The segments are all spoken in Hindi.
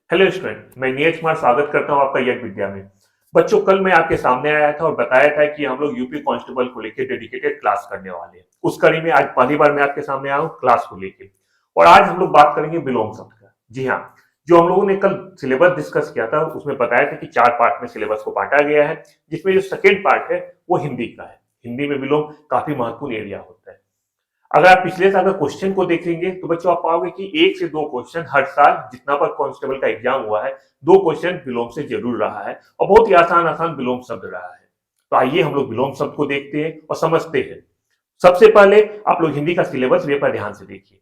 हेलो स्टूडेंट, मैं नीरज कुमार स्वागत करता हूं आपका यज्ञ विद्या में। बच्चों, कल मैं आपके सामने आया था और बताया था कि हम लोग यूपी कांस्टेबल को लेकर डेडिकेटेड क्लास करने वाले हैं। उस कड़ी में आज पहली बार मैं आपके सामने आया हूं क्लास को लेकर। और आज हम लोग बात करेंगे विलोम शब्द का। जी हाँ, जो हम लोगों ने कल सिलेबस डिस्कस किया था उसमें बताया था कि 4 पार्ट में सिलेबस को बांटा गया है, जिसमें जो सेकेंड पार्ट है वो हिंदी का है। हिंदी में विलोम काफी महत्वपूर्ण एरिया होता है। अगर आप पिछले साल का क्वेश्चन को देखेंगे तो बच्चों आप पाओगे कि 1 से 2 क्वेश्चन हर साल जितना पर कांस्टेबल का एग्जाम हुआ है, 2 क्वेश्चन विलोम से जरूर रहा है और बहुत ही आसान आसान विलोम शब्द रहा है। तो आइए हम लोग विलोम शब्द को देखते हैं और समझते हैं। सबसे पहले आप लोग हिंदी का सिलेबस पेपर ध्यान से देखिए,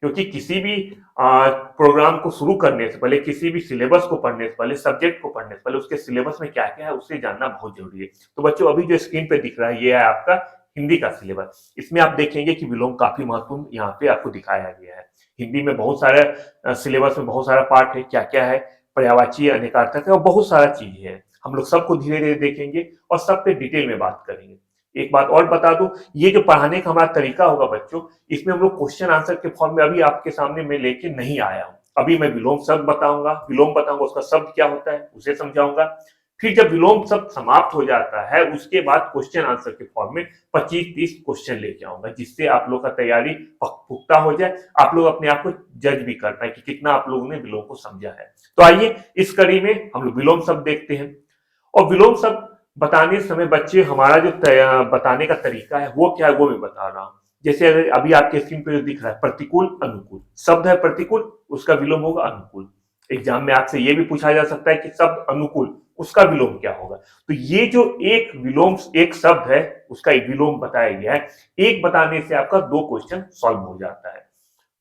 क्योंकि किसी भी प्रोग्राम को शुरू करने से पहले, किसी भी सिलेबस को पढ़ने से पहले, सब्जेक्ट को पढ़ने से पहले उसके सिलेबस में क्या क्या है उसे जानना बहुत जरूरी है। तो बच्चों, अभी जो स्क्रीन पे दिख रहा है ये है आपका हिंदी का सिलेबस। इसमें आप देखेंगे कि विलोम काफी महत्वपूर्ण यहाँ पे आपको दिखाया गया है। हिंदी में बहुत सारे सिलेबस में बहुत सारा पार्ट है, क्या क्या है, पर्यायवाची, अनेकार्थक है और बहुत सारा चीज है। हम लोग सबको धीरे धीरे देखेंगे और सब पे डिटेल में बात करेंगे। एक बात और बता दूं, ये जो पढ़ाने का हमारा तरीका होगा बच्चों, इसमें हम लोग क्वेश्चन आंसर के फॉर्म में अभी आपके सामने मैं लेके नहीं आया हूं। अभी मैं विलोम शब्द बताऊंगा, विलोम बताऊंगा, उसका शब्द क्या होता है उसे समझाऊंगा। फिर जब विलोम शब्द समाप्त हो जाता है उसके बाद क्वेश्चन आंसर के फॉर्म में 25-30 क्वेश्चन लेके आऊंगा, जिससे आप लोग का तैयारी पुख्ता हो जाए। आप लोग अपने आप को जज भी कर पाए कि कितना आप लोगों ने विलोम को समझा है। तो आइए इस कड़ी में हम लोग विलोम शब्द देखते हैं। और विलोम शब्द बताने समय बच्चे हमारा जो बताने का तरीका है वो क्या है वो मैं बता रहा हूँ। जैसे अगर अभी आपके स्क्रीन पे जो दिख रहा है प्रतिकूल अनुकूल, शब्द है प्रतिकूल, उसका विलोम होगा अनुकूल। एग्जाम में आपसे ये भी पूछा जा सकता है कि शब्द अनुकूल, उसका विलोम क्या होगा। तो ये जो एक विलोम, एक शब्द है उसका एक विलोम बताया गया है। एक बताने से आपका 2 क्वेश्चन सॉल्व हो जाता है।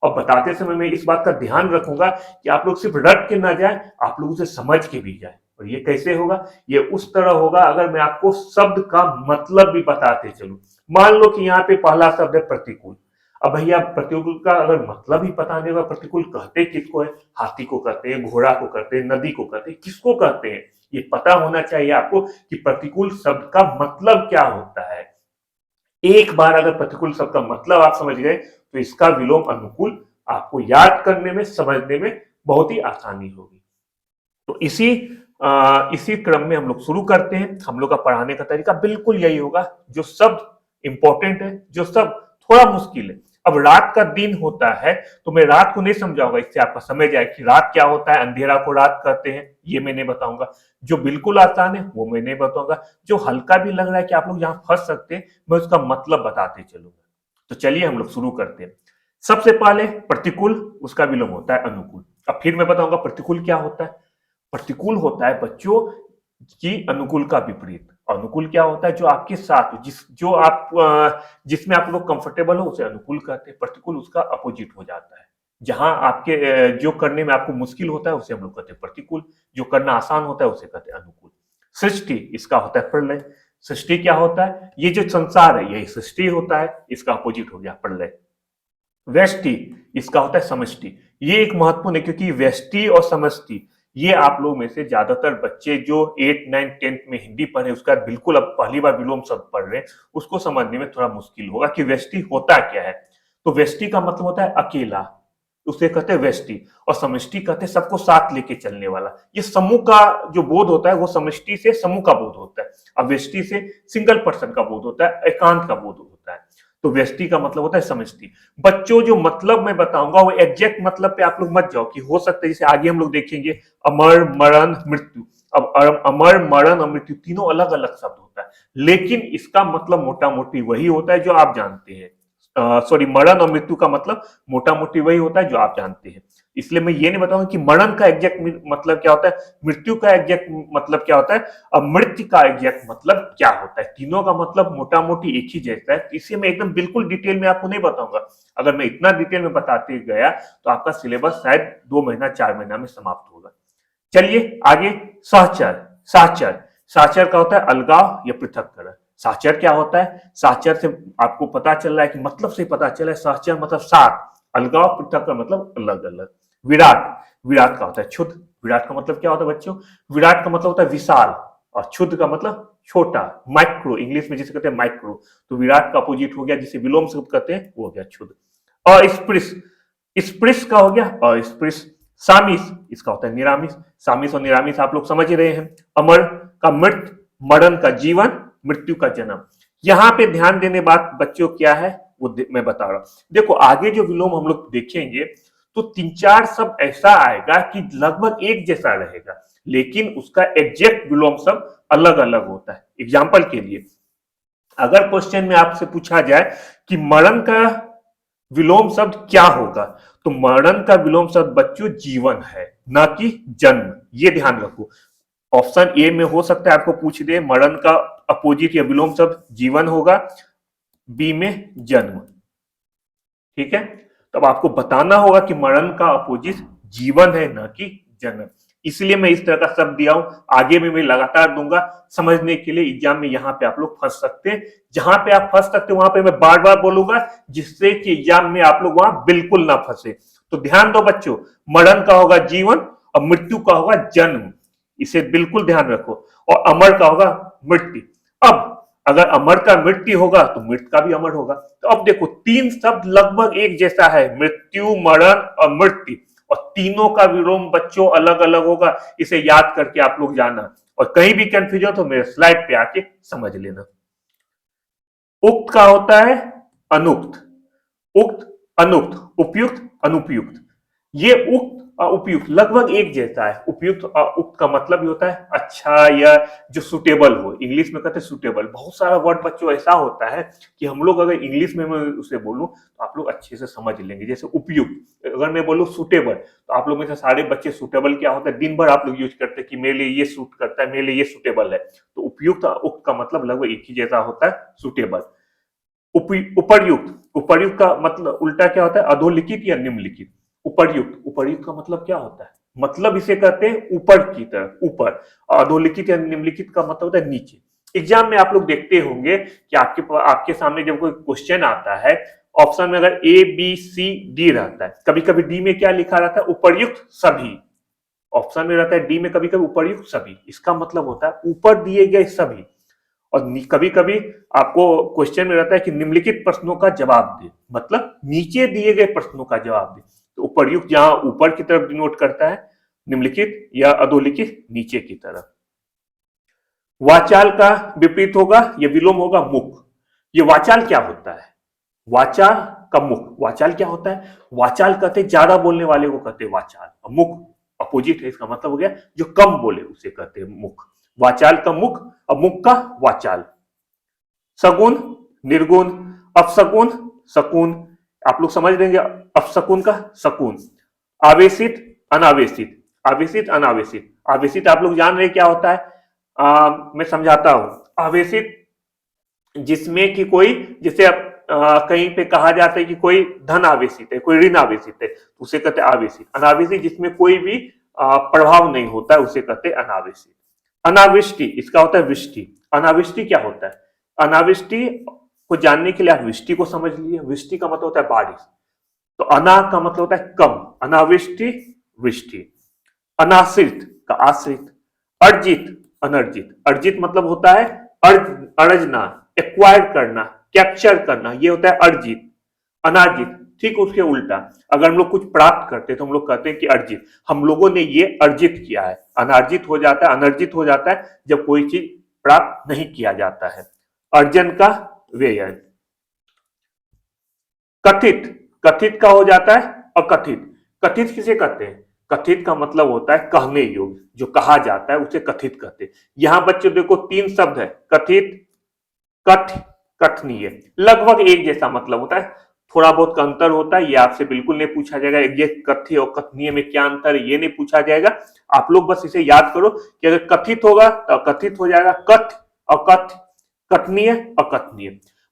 और बताते समय मैं इस बात का ध्यान रखूंगा कि आप लोग सिर्फ रट के ना जाए, आप लोग उसे समझ के भी जाए। और ये कैसे होगा? ये उस तरह होगा अगर मैं आपको शब्द का मतलब भी बताते चलूं। मान लो कि यहाँ पे पहला शब्द है प्रतिकूल। अब भैया प्रतिकूल का अगर मतलब ही पता नहीं होगा, प्रतिकूल कहते किसको है? हाथी को कहते हैं, घोड़ा को कहते हैं, नदी को कहते हैं, किसको कहते हैं? ये पता होना चाहिए आपको कि प्रतिकूल शब्द का मतलब क्या होता है। एक बार अगर प्रतिकूल शब्द का मतलब आप समझ गए तो इसका विलोम अनुकूल आपको याद करने में, समझने में बहुत ही आसानी होगी। तो इसी क्रम में हम लोग शुरू करते हैं। हम लोग का पढ़ाने का तरीका बिल्कुल यही होगा। जो शब्द इंपॉर्टेंट है, जो शब्द थोड़ा मुश्किल है। अब रात का दिन होता है तो मैं रात को नहीं समझाऊंगा, इससे आपका समझ आए कि रात क्या होता है। अंधेरा को रात कहते हैं, ये मैं नहीं बताऊंगा। जो बिल्कुल आसान है वो मैं नहीं बताऊंगा। जो हल्का भी लग रहा है कि आप लोग यहाँ फंस सकते हैं, मैं उसका मतलब बताते चलूंगा। तो चलिए हम लोग शुरू करते हैं। सबसे पहले प्रतिकूल, उसका विलोम होता है अनुकूल। अब फिर मैं बताऊंगा प्रतिकूल क्या होता है। प्रतिकूल होता है बच्चों की अनुकूल का विपरीत। अनुकूल क्या होता है? जो आपके साथ, जिसमें आप लोग कंफर्टेबल हो उसे अनुकूल कहते हैं। प्रतिकूल उसका अपोजिट हो जाता है। जहां आपके जो करने में आपको मुश्किल होता है उसे हम लोग कहते हैं प्रतिकूल। जो करना आसान होता है उसे कहते हैं अनुकूल। सृष्टि, इसका होता है प्रलय। सृष्टि क्या होता है? ये जो संसार है यही सृष्टि होता है, इसका अपोजिट हो गया प्रलय। व्यष्टि, इसका होता है समष्टि। ये एक महत्वपूर्ण है क्योंकि व्यष्टि और समष्टि ये आप लोग में से ज्यादातर बच्चे जो 8, 9, 10th में हिंदी पढ़े उसका बिल्कुल अब पहली बार विलोम शब्द पढ़ रहे हैं, उसको समझने में थोड़ा मुश्किल होगा कि व्यष्टि होता क्या है। तो व्यष्टि का मतलब होता है अकेला, उसे कहते हैं व्यष्टि। और समष्टि कहते हैं सबको साथ लेके चलने वाला। ये समूह का जो बोध होता है वो समष्टि से समूह का बोध होता है, और व्यष्टि से सिंगल पर्सन का बोध होता है, एकांत का बोध होता है। तो व्यष्टि का मतलब होता है समष्टि। बच्चों, जो मतलब मैं बताऊंगा वो एग्जैक्ट मतलब पे आप लोग मत जाओ कि हो सकता है, जैसे आगे हम लोग देखेंगे अमर, मरण, मृत्यु। अब अमर, मरण और मृत्यु तीनों अलग अलग शब्द होता है, लेकिन इसका मतलब मोटा मोटी वही होता है जो आप जानते हैं। सॉरी, मरण और मृत्यु का मतलब मोटा मोटी वही होता है जो आप जानते हैं। इसलिए मैं ये नहीं बताऊंगा कि मरण का एग्जैक्ट मतलब क्या होता है, मृत्यु का एग्जैक्ट मतलब क्या होता है, और मृत्यु का एग्जैक्ट मतलब क्या होता है। तीनों का मतलब मोटा मोटी एक ही जैसा है। इसे मैं एकदम बिल्कुल डिटेल में आपको नहीं बताऊंगा। अगर मैं इतना डिटेल में बताते गया तो आपका सिलेबस शायद 2 महीना 4 महीना में समाप्त होगा। चलिए आगे। सहचर, साचर। साचर का होता है अलगाव या पृथक्करण। साचर क्या होता है? साचर से आपको पता चल रहा है कि मतलब से पता चला है, साचर मतलब साथ, अलगाव, पृथक्करण मतलब अलग अलग। विराट, विराट का होता है क्षुद्र। विराट का मतलब क्या होता है बच्चों? विराट का मतलब होता है विशाल, और क्षुद्र का मतलब छोटा, माइक्रो, इंग्लिश में जिसे कहते हैं माइक्रो। तो विराट का अपोजिट हो गया, जिसे विलोम शब्द कहते हैं, वो हो गया क्षुद्र। अस्पृश्य, स्पृश का हो गया अस्पृश्य। सामिस इसका होता है निरामिस। सामिस और निरामिस आप लोग समझ रहे हैं। अमर का मृत, मरण का जीवन, मृत्यु का जन्म। यहां पे ध्यान देने बात बच्चों क्या है वो मैं बता रहा हूं। देखो आगे जो विलोम हम लोग देखेंगे तो तीन चार शब्द ऐसा आएगा कि लगभग एक जैसा रहेगा, लेकिन उसका एग्जैक्ट विलोम शब्द अलग अलग होता है। एग्जाम्पल के लिए अगर क्वेश्चन में आपसे पूछा जाए कि मरण का विलोम शब्द क्या होगा, तो मरण का विलोम शब्द बच्चों जीवन है, ना कि जन्म। ये ध्यान रखो। ऑप्शन ए में हो सकता है आपको पूछ दे मरण का अपोजिट या विलोम शब्द जीवन होगा, बी में जन्म। ठीक है, तब आपको बताना होगा कि मरण का अपोजिट जीवन है, ना कि जन्म। इसलिए मैं इस तरह का शब्द दिया हूं। आगे भी मैं लगातार दूंगा समझने के लिए। एग्जाम में यहां पे आप लोग फंस सकते हैं। जहां पे आप फंस सकते हैं वहां पे मैं बार बार बोलूंगा, जिससे कि एग्जाम में आप लोग वहां बिल्कुल ना फंसे। तो ध्यान दो बच्चों, मरण का होगा जीवन और मृत्यु का होगा जन्म। इसे बिल्कुल ध्यान रखो। और अमर का होगा मृत्यु। अब अगर अमर का मृत्यु होगा तो मृत का भी अमर होगा। तो अब देखो तीन शब्द लगभग एक जैसा है, मृत्यु, मरण और मृत्यु, और तीनों का विलोम बच्चों अलग अलग होगा। इसे याद करके आप लोग जाना, और कहीं भी कंफ्यूजन तो मेरे स्लाइड पे आके समझ लेना। उक्त का होता है अनुक्त, उक्त, अनुक्त, उपयुक्त, अनुपयुक्त। ये उक्त और उपयुक्त लगभग एक जैसा है। उपयुक्त और उक्त का मतलब ही होता है अच्छा या जो सुटेबल हो। इंग्लिश में कहते हैं सुटेबल। बहुत सारा वर्ड बच्चों ऐसा होता है कि हम लोग अगर इंग्लिश में मैं उसे बोलूं तो आप लोग अच्छे से समझ लेंगे। जैसे उपयुक्त, अगर मैं बोलूं सुटेबल, तो आप लोग में से सारे बच्चे सुटेबल क्या होता है दिन भर आप लोग यूज करते हैं कि मेरे लिए ये सूट करता है, मेरे लिए ये सुटेबल है। तो उपयुक्त और उक्त का मतलब लगभग एक ही जैसा होता है, सुटेबल। उपर्युक्त, उपर्युक्त का मतलब उल्टा क्या होता है, अधोलिखित या निम्नलिखित। उपर्युक्त, उपर्युक्त का मतलब क्या होता है, मतलब इसे कहते हैं ऊपर की तरफ, ऊपर। अधोलिखित या निम्नलिखित का मतलब होता है नीचे। एग्जाम में आप लोग देखते होंगे कि आपके सामने जब कोई क्वेश्चन आता है, ऑप्शन में अगर ए बी सी डी रहता है, कभी कभी डी में क्या लिखा रहता है, उपर्युक्त सभी। ऑप्शन में रहता है डी में कभी कभी उपर्युक्त सभी। इसका मतलब होता है ऊपर दिए गए सभी। और कभी कभी आपको क्वेश्चन में रहता है कि निम्नलिखित प्रश्नों का जवाब दे, मतलब नीचे दिए गए प्रश्नों का जवाब दे। तो उपर्युक्त जहां ऊपर की तरफ डिनोट करता है, निम्नलिखित या अधोलिखित नीचे की तरफ। वाचाल का विपरीत होगा, यह विलोम होगा मुख। ये वाचाल क्या होता है, वाचाल का मुख। वाचाल क्या होता है, वाचाल कहते ज्यादा बोलने वाले को कहते हैं वाचाल, और मुख अपोजिट है। इसका मतलब हो गया जो कम बोले उसे कहते हैं मुख। वाचाल का मुख और मुख का वाचाल। सगुन, निर्गुण, अपसगुन, शकुन। आप लोग समझ लेंगे अपशकुन का शकुन। आवेशित, अनावेशित, आवेशित, अनावेशित। आवेशित आप लोग जान रहे क्या होता है, मैं समझाता हूं। आवेशित जिसमें कि कोई, जैसे कहीं पे कहा जाता है कि कोई धन आवेशित है, कोई ऋण आवेशित है, तो उसे कहते हैं आवेशित। अनावेशित जिसमें कोई भी प्रभाव नहीं होता है, उसे कहते हैं अनावेशित। अनावृष्टि, इसका होता है वृष्टि। अनावृष्टि क्या होता है, अनावृष्टि को जानने के लिए आप वृष्टि को समझ लीजिए। वृष्टि का मतलब होता है बारिश। तो अना का मतलब होता है कम, अनावृष्टि, वृष्टि। अनाश्रित का आश्रित। अर्जित, अनर्जित। अर्जित मतलब होता है अर्जना, एक्वायर करना, कैप्चर करना, ये होता है अर्जित। अनार्जित ठीक उसके उल्टा, अगर हम लोग कुछ प्राप्त करते हैं तो हम लोग कहते हैं कि अर्जित, हम लोगों ने ये अर्जित किया है। अनार्जित हो जाता है, अनर्जित हो जाता है जब कोई चीज प्राप्त नहीं किया जाता है। अर्जन का व्ययन। कथित, कथित का हो जाता है अकथित। कथित किसे कहते हैं, कथित का मतलब होता है कहने योग्य, जो कहा जाता है उसे कथित कहते हैं। यहां बच्चों देखो तीन शब्द है, कथित, कथ, कथनीय। लगभग एक जैसा मतलब होता है, थोड़ा बहुत का अंतर होता है। ये आपसे बिल्कुल नहीं पूछा जाएगा ये कथ्य और कथनीय में क्या अंतर है, ये नहीं पूछा जाएगा। आप लोग बस इसे याद करो कि अगर कथित होगा तो कथित हो जाएगा, कथ, अकथ, कथनीय, अकथनीय।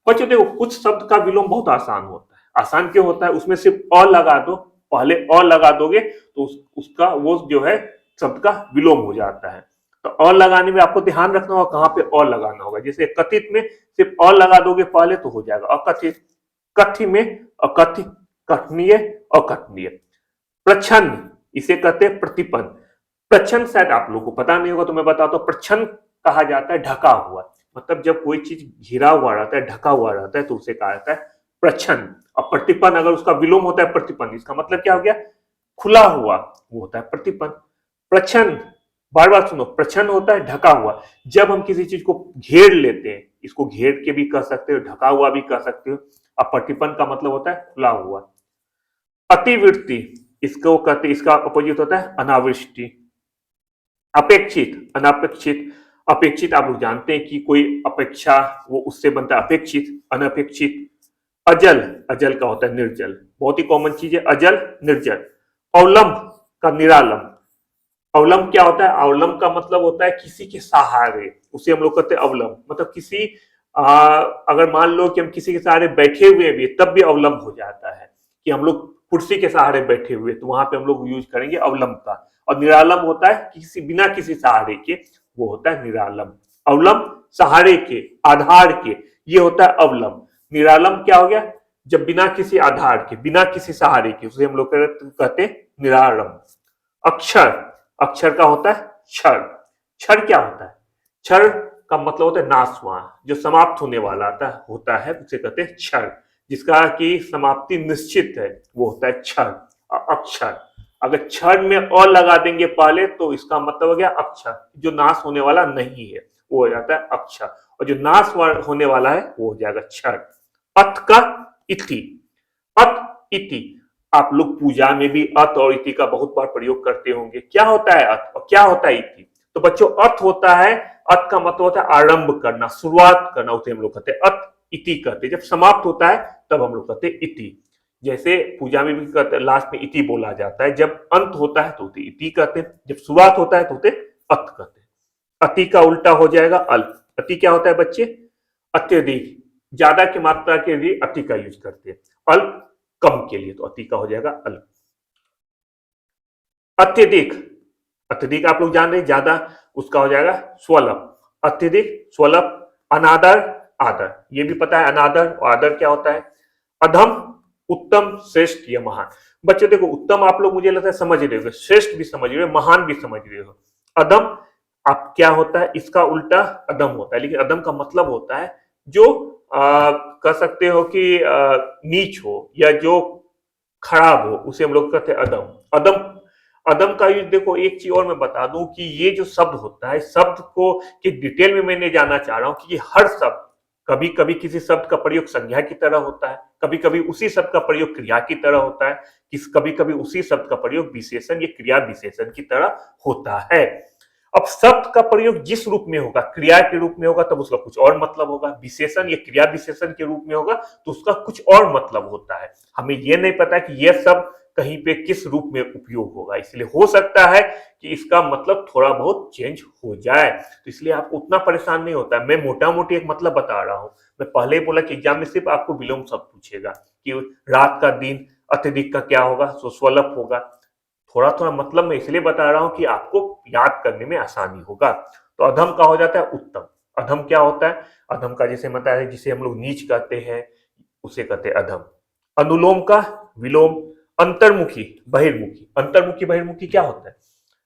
बच्चों देखो कुछ शब्द का विलोम बहुत आसान होता है। आसान क्यों होता है, उसमें सिर्फ अ लगा दो, पहले अ लगा दोगे तो उसका वो जो है शब्द का विलोम हो जाता है। तो अ लगाने में आपको ध्यान रखना होगा कहां पे अ लगाना होगा। जैसे कथित में सिर्फ अ लगा दोगे पहले तो हो जाएगा अकथित। कथ्य में अकथ्य, कथनीय, अकथनीय। प्रच्छन्न, इसे कहते हैं प्रतिपन्न। प्रच्छन्न शायद आप लोगों को पता नहीं होगा तो मैं बताता हूं। प्रच्छन्न कहा जाता है ढका हुआ, मतलब जब कोई चीज घिरा हुआ रहता है, ढका हुआ रहता है तो उसे कहा जाता है प्रच्छन्न। और प्रतिपन्न अगर उसका विलोम होता है प्रतिपन्न, इसका मतलब क्या हो गया, खुला हुआ वो होता है प्रतिपन्न। प्रच्छन्न, बार बार सुनो, प्रच्छन्न होता है ढका हुआ। जब हम किसी चीज को घेर लेते हैं, इसको घेर के भी कह सकते हो, ढका हुआ भी कह सकते हो। अब प्रतिपन्न का मतलब होता है खुला हुआ। अतिवृष्टि, इसको कहते, इसका अपोजिट होता है अनावृष्टि। अपेक्षित, अनापेक्षित। अपेक्षित आप लोग जानते हैं कि कोई अपेक्षा वो उससे बनता है अपेक्षित, अनपेक्षित। अजल, अजल का होता है निर्जल, बहुत ही कॉमन चीज है अजल निर्जल। अवलंब का निरालंब। अवलंब क्या होता है? अवलंब का मतलब होता है किसी के सहारे, उसे हम लोग कहते हैं अवलंब। मतलब किसी अगर मान लो कि हम किसी के सहारे बैठे हुए भी तब भी अवलंब हो जाता है, कि हम लोग कुर्सी के सहारे बैठे हुए तो वहां पे हम लोग यूज करेंगे अवलंब का। और निरालंब होता है किसी बिना किसी सहारे के, वो होता है निरालंब। अवलंब सहारे के, आधार के, ये होता है अवलंब। निरालंब क्या हो गया? जब बिना किसी आधार के, बिना किसी सहारे के, उसे हम लोग कहते हैं निरालंब। अक्षर, अक्षर का होता है क्षर। क्षर क्या होता है? क्षर का मतलब होता है नाशवान, जो समाप्त होने वाला होता है उसे कहते हैं क्षर। जिसका की समाप्ति निश्चित है वो होता है क्षर। अक्षर, अगर क्षर में अ लगा देंगे पहले तो इसका मतलब हो गया अक्षर, जो नाश होने वाला नहीं है वो हो जाता है अक्षर, और जो नाश होने वाला है वो हो जाएगा क्षर। अथ का इति, अत इति। आप लोग पूजा में भी अत और इति का बहुत बार प्रयोग करते होंगे। क्या होता है अत और क्या होता है इति? तो बच्चों अत होता है, अत का मतलब होता है आरंभ करना, शुरुआत करना, उसे हम लोग कहते हैं अत। इति कहते हैं जब समाप्त होता है तब हम लोग कहते हैं इति। जैसे पूजा में भी कहते हैं, लास्ट में इति बोला जाता है। जब अंत होता है तो उसे इति कहते हैं, जब शुरुआत होता है तो उसे अत कहते हैं। अति का उल्टा हो जाएगा अल्प। अति क्या होता है बच्चे? अत्यधिक, ज्यादा की मात्रा के लिए अति का यूज करते हैं। अल्प कम के लिए, तो अति का हो जाएगा अल्प। अत्यधिक, अत्यधिक आप लोग जान रहे हैं ज्यादा, उसका हो जाएगा स्वल्प। अत्यधिक, स्वल्प। अनादर, आदर, ये भी पता है अनादर और आदर क्या होता है। अधम, उत्तम, श्रेष्ठ या महान। बच्चों देखो, उत्तम आप लोग मुझे लगता है समझ रहे हो, श्रेष्ठ भी समझ रहे हो, महान भी समझ रहे हो। अधम आप क्या होता है? इसका उल्टा अधम होता है, लेकिन अधम का मतलब होता है जो कह सकते हो कि नीच हो या जो खराब हो, उसे हम लोग कहते हैं अधम। अधम, अधम का यूज देखो, एक चीज और मैं बता दूं कि ये जो शब्द होता है, शब्द को कि डिटेल में मैं नहीं जानना चाह रहा हूं कि ये हर शब्द, कभी कभी किसी शब्द का प्रयोग संज्ञा की तरह होता है, कभी कभी उसी शब्द का प्रयोग क्रिया की तरह होता है, कभी कभी उसी शब्द का प्रयोग विशेषण या क्रिया विशेषण की तरह होता है। अब शब्द का प्रयोग जिस रूप में होगा, क्रिया के रूप में होगा तब उसका कुछ और मतलब होगा, विशेषण या क्रिया विशेषण के रूप में होगा तो उसका कुछ और मतलब होता है। हमें यह नहीं पता कि यह सब कहीं पे किस रूप में उपयोग होगा, इसलिए हो सकता है कि इसका मतलब थोड़ा बहुत चेंज हो जाए, तो इसलिए आपको उतना परेशान नहीं होता है। मैं मोटा मोटी एक मतलब बता रहा हूं। मैं पहले ही बोला कि एग्जाम में सिर्फ आपको विलोम शब्द पूछेगा कि रात का दिन, अत्यधिक का क्या होगा, सो स्वल्प होगा। थोड़ा थोड़ा मतलब मैं इसलिए बता रहा हूं कि आपको याद करने में आसानी होगा। तो अधम का हो जाता है उत्तम। अधम क्या होता है? अधम का जैसे बताया है, जिसे हम लोग नीच कहते हैं उसे कहते हैं अधम। अनुलोम का विलोम। अंतर्मुखी, बहिर्मुखी। अंतर्मुखी बहिर्मुखी क्या होता है?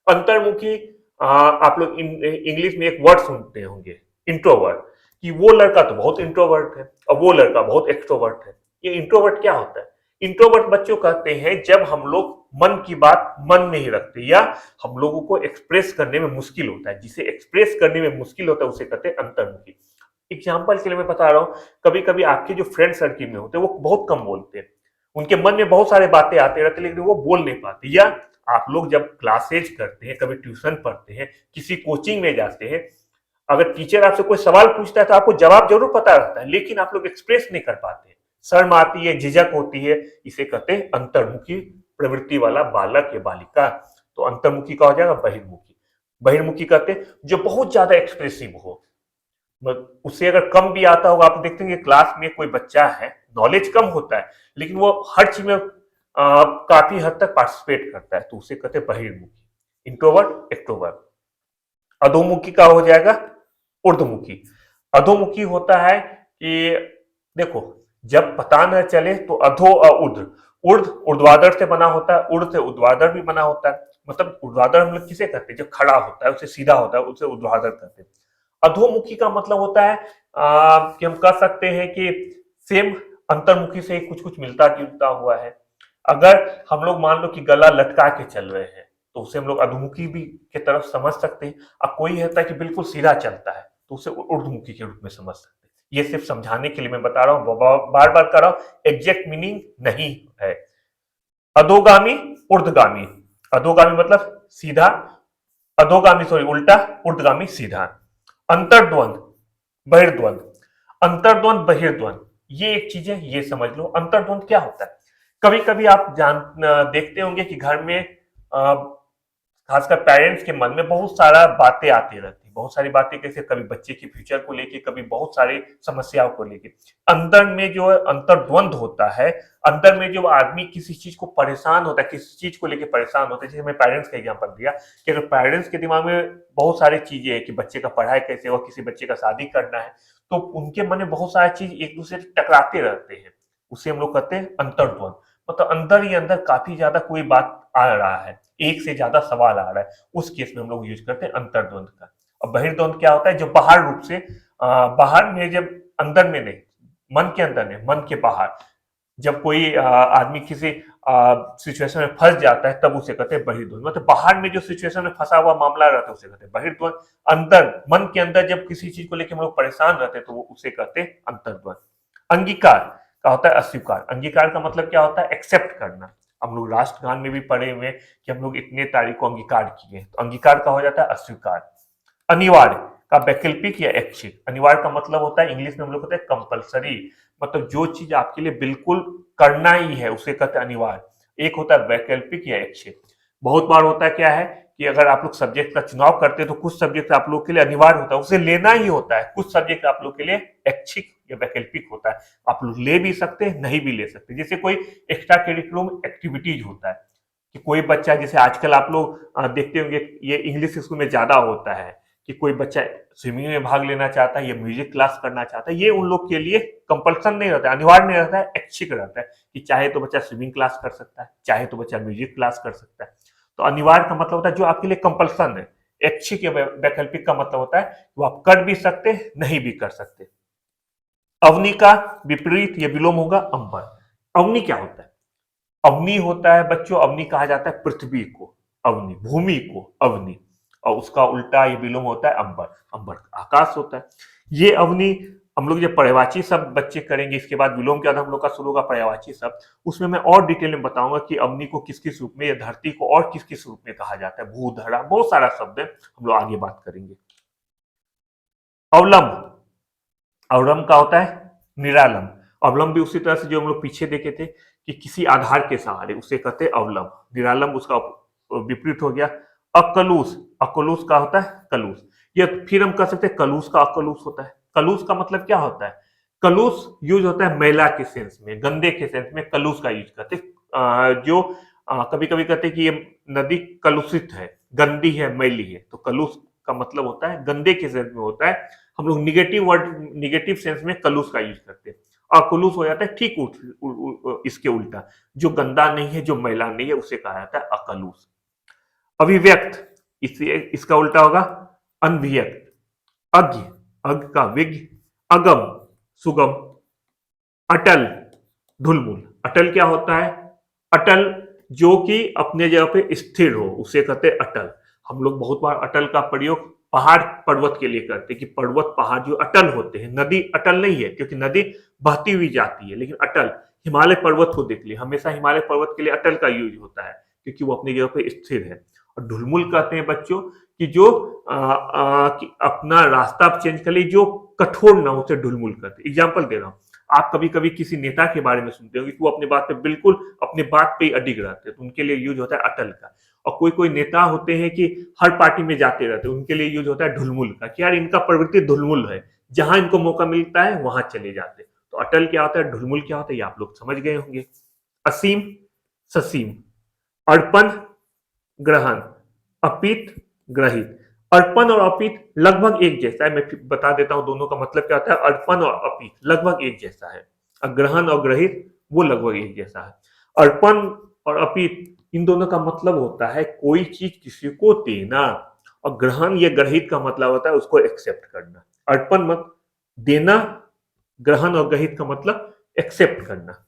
अंतर्मुखी आप लोग इंग्लिश में एक वर्ड सुनते होंगे, इंट्रोवर्ट, कि वो लड़का तो बहुत इंट्रोवर्ट है और वो लड़का बहुत एक्सट्रोवर्ट है। ये इंट्रोवर्ट क्या होता है? इंट्रोवर्ट बच्चों कहते हैं जब हम लोग मन की बात मन में ही रखते या हम लोगों को एक्सप्रेस करने में मुश्किल होता है, जिसे एक्सप्रेस करने में मुश्किल होता है उसे कहते हैं अंतर्मुखी। एग्जाम्पल के लिए मैं बता रहा हूँ, कभी कभी आपके जो फ्रेंड सर्किल में होते हैं वो बहुत कम बोलते हैं, उनके मन में बहुत सारे बातें आते रहते लेकिन वो बोल नहीं पाते। या आप लोग जब क्लासेज करते हैं, कभी ट्यूशन पढ़ते हैं, किसी कोचिंग में जाते हैं, अगर टीचर आपसे कोई सवाल पूछता है तो आपको जवाब जरूर पता रहता है लेकिन आप लोग एक्सप्रेस नहीं कर पाते, शर्म आती है, झिझक होती है, इसे कहते हैं अंतर्मुखी प्रवृत्ति वाला बालक या बालिका। तो अंतर्मुखी का हो जाएगा बहिर्मुखी। बहिर्मुखी कहते हैं जो बहुत ज्यादा एक्सप्रेसिव हो, उससे अगर कम भी आता होगा, आप देखते हैं क्लास में कोई बच्चा है, नॉलेज कम होता है लेकिन वो हर चीज में काफी हद तक पार्टिसिपेट करता है, तो उसे कहते हैं बहिर्मुखी। इंट्रोवर्ट, एक्ट्रोवर्ट। अधोमुखी का हो जाएगा ऊर्ध्वमुखी। अधोमुखी होता है कि देखो, जब पता न चले तो अधो और ऊर्ध्व, ऊर्ध्व ऊर्ध्वाधर से बना होता है, ऊर्ध्व से ऊर्ध्वाधर भी बना होता है। मतलब ऊर्ध्वाधर हम लोग किसे कहते हैं? जो खड़ा होता है उसे सीधा होता है उसे ऊर्ध्वाधर कहते हैं। अधोमुखी का मतलब होता है कि हम कह सकते हैं कि सेम अंतर्मुखी से कुछ कुछ मिलता जुलता हुआ है। अगर हम लोग मान लो कि गला लटका के चल रहे हैं तो उसे हम लोग अधोमुखी भी की तरफ समझ सकते हैं। अब कोई होता है कि बिल्कुल सीधा चलता है तो उसे ऊर्ध्वमुखी के रूप में समझ सकते हैं। ये सिर्फ समझाने के लिए मैं बता रहा हूँ, बार बार कर रहा हूँ, एग्जैक्ट मीनिंग नहीं है। अधोगामी, ऊर्ध्वगामी। अधोगामी मतलब सीधा, अधोगामी सॉरी उल्टा, ऊर्ध्वगामी सीधा। अंतर्द्वंद, बहिर्द्वंद। अंतर्द्वंद बहिर्द्वंद ये एक चीज है, ये समझ लो अंतर्द्वंद क्या होता है। कभी कभी आप देखते होंगे कि घर में खासकर पेरेंट्स के मन में बहुत सारा बातें आती रहती है, बहुत सारी बातें कैसे, कभी बच्चे के फ्यूचर को लेके, कभी बहुत सारी समस्याओं को लेके। अंदर में जो अंतर्द्वंद होता है, अंदर में जो आदमी किसी चीज को परेशान होता है, किसी चीज को लेके परेशान होता है, जैसे मैं पेरेंट्स का एग्जांपल दिया कि अगर पेरेंट्स के दिमाग में बहुत सारी चीजें है कि बच्चे का पढ़ाई कैसे हो, किसी बच्चे का शादी करना है, तो उनके मन में बहुत सारी चीज एक दूसरे से टकराते रहते हैं, उसे हम लोग कहते हैं अंतर्द्वंद। मतलब अंदर ही अंदर काफी ज्यादा कोई बात आ रहा है, एक से ज्यादा सवाल आ रहा है, उस केस में हम लोग यूज करते हैं अंतर्द्वंद का। और बहिर्द्वंद क्या होता है, जो बाहर रूप से बाहर में, जब अंदर में नहीं, मन के अंदर नहीं, मन के बाहर, जब कोई आदमी किसी सिचुएशन में फंस जाता है तब उसे कहते हैं बहिर्द्वंद। मतलब बाहर में जो सिचुएशन में फंसा हुआ मामला रहता है उसे कहते हैं बहिर्द्वंद। अंदर मन के अंदर जब किसी चीज को लेकर हम लोग परेशान रहते हैं तो वो उसे कहते हैं अंतर्द्वंद। अंगीकार का होता है अस्वीकार। अंगीकार का मतलब क्या होता है, एक्सेप्ट करना। हम लोग राष्ट्रगान में भी पढ़े हुए कि हम लोग इतने तारीख को अंगीकार किए, तो अंगीकार का हो जाता है अस्वीकार। अनिवार्य का वैकल्पिक या ऐच्छिक। अनिवार्य का मतलब होता है, इंग्लिश में हम लोग कहते हैं कंपलसरी, मतलब जो चीज आपके लिए बिल्कुल करना ही है उसे कहते हैं अनिवार्य। एक होता है वैकल्पिक या ऐच्छिक। बहुत बार होता है क्या है कि अगर आप लोग सब्जेक्ट का चुनाव करते हैं तो कुछ सब्जेक्ट आप लोग के लिए अनिवार्य होता है, उसे लेना ही होता है। कुछ सब्जेक्ट आप लोग के लिए ऐच्छिक या वैकल्पिक होता है, आप लोग ले भी सकते हैं, नहीं भी ले सकते। जैसे कोई एक्स्ट्रा करिकुलम एक्टिविटीज होता है कि कोई बच्चा, जैसे आजकल आप लोग देखते होंगे, ये इंग्लिश स्कूल में ज्यादा होता है कि कोई बच्चा स्विमिंग में भाग लेना चाहता है या म्यूजिक क्लास करना चाहता है, ये उन लोग के लिए कंपल्सन नहीं रहता है, अनिवार्य नहीं रहता है, ऐच्छिक रहता है कि चाहे तो बच्चा स्विमिंग क्लास कर सकता है, चाहे तो बच्चा म्यूजिक क्लास कर सकता है। तो अनिवार्य का मतलब होता है जो आपके लिए कंपल्सन है। ऐच्छिक या वैकल्पिक का मतलब होता है वो आप कर भी सकते, नहीं भी कर सकते। अवनी का विपरीत या विलोम होगा अंबर। अवनी क्या होता है, अवनी होता है बच्चों, अवनी कहा जाता है पृथ्वी को, अवनी भूमि को अवनी, और उसका उल्टा ये विलोम होता है अंबर। अंबर आकाश होता है। ये अवनी हम लोग जब पर्यायवाची शब्द बच्चे करेंगे, इसके बाद विलोम के बाद हम लोग का शुरू होगा पर्यायवाची शब्द, उसमें मैं और डिटेल में बताऊंगा कि अवनी को किस किस रूप में या धरती को और किस किस रूप में कहा जाता है, भू धरा, बहुत सारा शब्द है, हम लोग आगे बात करेंगे। अवलंब, अवलंब का होता है निरालंब। अवलंब भी उसी तरह से जो हम लोग पीछे देखे थे कि किसी आधार के सहारे, उसे कहते हैं अवलंब। निरालंब उसका विपरीत हो गया। अकलुष, अकलुष का होता है कलुष। या फिर हम कह सकते हैं कलुष का अकलुष होता है। कलुष का मतलब क्या होता है, कलुष यूज होता है मैला के सेंस में, गंदे के सेंस में कलुष का यूज करते हैं। जो कभी कभी कहते हैं कि ये नदी कलुषित है, गंदी है, मैली है, तो कलुष का मतलब होता है गंदे के सेंस में होता है। हम लोग निगेटिव वर्ड, निगेटिव सेंस में कलुष का यूज करते हैं। अकुलुष हो जाता है ठीक इसके उल्टा, जो गंदा नहीं है, जो मैला नहीं है, उसे कहा जाता है अकलुष। अभिव्यक्त, इसका उल्टा होगा अनभिव्यक्त। अज्ञ, अज्ञ का विज्ञ। अगम, सुगम। अटल, ढुलमुल। अटल क्या होता है, अटल जो कि अपने जगह पे स्थिर हो, उसे कहते हैं अटल। हम लोग बहुत बार अटल का प्रयोग पहाड़ पर्वत के लिए करते हैं कि पर्वत पहाड़ जो अटल होते हैं। नदी अटल नहीं है क्योंकि नदी बहती हुई जाती है, लेकिन अटल, हिमालय पर्वत को देख लिए, हमेशा हिमालय पर्वत के लिए अटल का यूज होता है क्योंकि वो अपनी जगह पे स्थिर है। और ढुलमुल कहते हैं बच्चों कि जो कि अपना रास्ता चेंज कर ले, जो कठोर ना हो, उसे ढुलमुल कहते हैं। एग्जाम्पल दे रहा हूँ, आप कभी कभी किसी नेता के बारे में सुनते हो कि वो अपने बात पे बिल्कुल अपने बात पे ही अडिग रहते हैं, तो उनके लिए यूज होता है अटल का। और कोई कोई नेता होते हैं कि हर पार्टी में जाते रहते हैं, उनके लिए यूज होता है ढुलमुल का कि यार इनका प्रवृत्ति ढुलमुल है, जहां इनको मौका मिलता है वहां चले जाते हैं। तो अटल क्या होता है, ढुलमुल क्या होता है, ये आप लोग समझ गए होंगे। असीम, ससीम। अर्पण, ग्रहण। अपित, ग्रहित। अर्पण और अपित लगभग एक जैसा है, मैं बता देता हूं दोनों का मतलब क्या होता है। अर्पण और अपित लगभग एक जैसा है, ग्रहण और ग्रहित वो लगभग एक जैसा है। अर्पण और अपित इन दोनों का मतलब होता है कोई चीज किसी को देना, और ग्रहण या ग्रहित का मतलब होता है उसको एक्सेप्ट करना। अर्पण मत देना, ग्रहण और ग्रहित का मतलब एक्सेप्ट करना।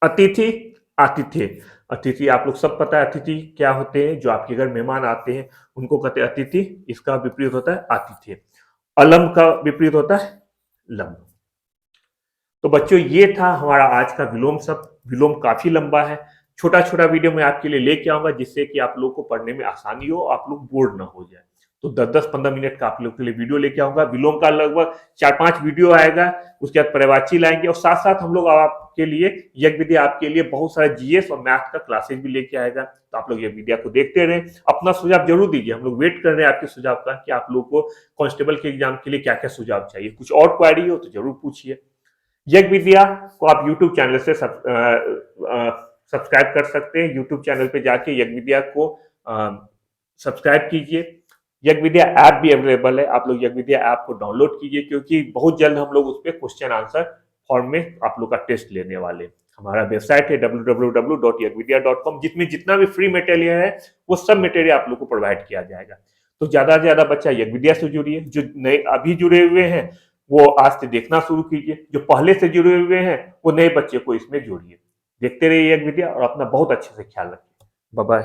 अतिथि, आतिथ्य। अतिथि आप लोग सब पता है अतिथि क्या होते हैं, जो आपके घर मेहमान आते हैं उनको कहते हैं अतिथि। इसका विपरीत होता है आतिथ्य। अलम का विपरीत होता है लम। तो बच्चों ये था हमारा आज का विलोम शब्द। विलोम काफी लंबा है, छोटा छोटा वीडियो मैं आपके लिए लेके आऊंगा जिससे कि आप लोगों को पढ़ने में आसानी हो, आप लोग बोर ना हो जाए। तो 10-10 15 मिनट का आप लोग के लिए वीडियो लेके आऊंगा। विलोम का लगभग 4-5 वीडियो आएगा। उसके बाद पर्यायवाची लाएंगे और साथ साथ हम लोग आपके लिए यज्ञ विद्या, आपके लिए बहुत सारा जीएस और मैथ का क्लासेस भी लेके आएगा। तो आप लोग यज्ञ विद्या को देखते रहें, अपना सुझाव जरूर दीजिए। हम लोग वेट कर रहे हैं आपके सुझाव का कि आप लोग को कांस्टेबल के एग्जाम के लिए क्या क्या सुझाव चाहिए। कुछ और क्वेरी हो तो जरूर पूछिए। यज्ञ विद्या को आप यूट्यूब चैनल से सब्सक्राइब कर सकते हैं। यूट्यूब चैनल पे जाके यज्ञ विद्या को सब्सक्राइब कीजिए। यज्ञ विद्या ऐप भी अवेलेबल है, आप लोग यज्ञ विद्या ऐप को डाउनलोड कीजिए क्योंकि बहुत जल्द हम लोग उस पर क्वेश्चन आंसर फॉर्म में आप लोग का टेस्ट लेने वाले हैं। हमारा वेबसाइट है www.yagvidya.com, जिसमें जितना भी फ्री मटेरियल है वो सब मटेरियल आप लोग को प्रोवाइड किया जाएगा। तो ज्यादा से ज्यादा बच्चा यज्ञ विद्या से जुड़िए। जो नए अभी जुड़े हुए हैं वो आज से देखना शुरू कीजिए, जो पहले से जुड़े हुए हैं वो नए बच्चे को इसमें जोड़िए। देखते रहिए यज्ञ विद्या और अपना बहुत अच्छे से ख्याल रखिए। Bye bye.